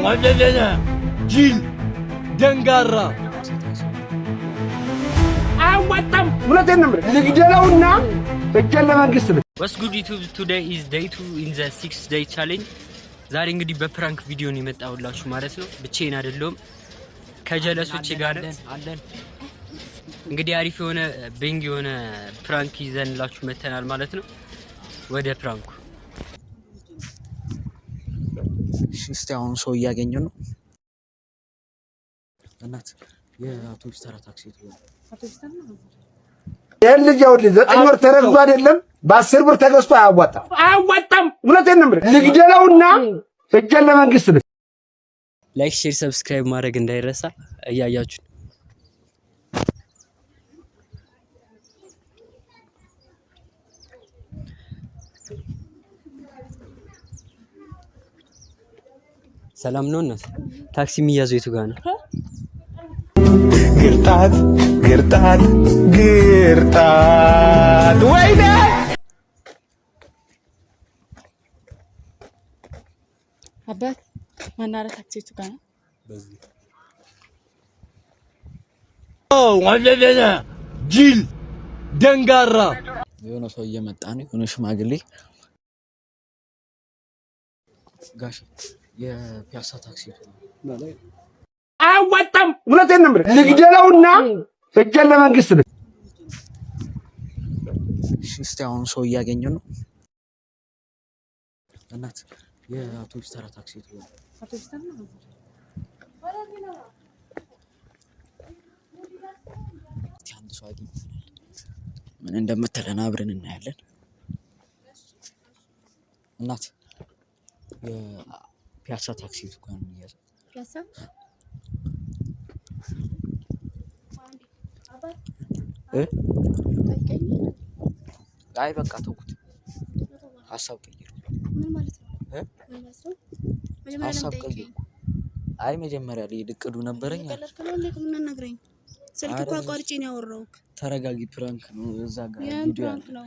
ወደደና ጂል ደንጋራ አወጣም ሁለቴን ነው ልግደለውና እጀለ መንግስት ነው። What's good YouTube? Today is day 2 in the 6th day challenge. ዛሬ እንግዲህ በፕራንክ ቪዲዮ ነው የመጣሁላችሁ ማለት ነው። ብቻዬን አይደለም ከጀለሶቼ ጋር አለን። እንግዲህ አሪፍ የሆነ ቤንግ የሆነ ፕራንክ ይዘንላችሁ መተናል ማለት ነው። ወደ ፕራንኩ እስቲ አሁን ሰው እያገኘው ነው። እናት የአውቶቡስ ተራ ታክሲ የልጅ 9 ወር ተረግዞ አይደለም በ10 ብር ተገዝቶ አያዋጣም። ሁለቴን ነው ልግደለውና እጀለ ለመንግስት ነው። ላይክ ሼር ሰብስክራይብ ማድረግ እንዳይረሳ። እያያችሁ ሰላም ነው እናት። ታክሲ የሚያዘው የቱ ጋር ነው? ግርጣት ወይኔ አባት ማናረ ታክሲ የቱ ጋር ነው? በዚህ ወደደና ጂል ደንጋራ የሆነ ሰው እየመጣ ነው። የሆነ ሽማግሌ ጋሽ የፒያሳ ታክሲ ነው። አያዋጣም። ሁለቴን ነው ልግደለውና እጀለ ለመንግስት ነው። እስቲ አሁን ሰው እያገኘው ነው። እናት የአውቶቡስ ተራ ታክሲ ነው። አንድ ሰው አግኝተናል። ምን እንደምትለን አብረን እናያለን። እናት የፒያሳ ታክሲ ጋር ነው ያለው። ፒያሳ አይ በቃ ተውኩት። ሀሳብ ቀይሩ። ምን ማለት ነው? ምን ማለት ነው? ሀሳብ ቀይሩ። አይ መጀመሪያ ላይ እቅዱ ነበረኝ። ስልክ እኮ አቋርጬ ነው ያወራሁት። ተረጋጊ። ፕራንክ ነው። እዛ ጋር ቪዲዮ ነው።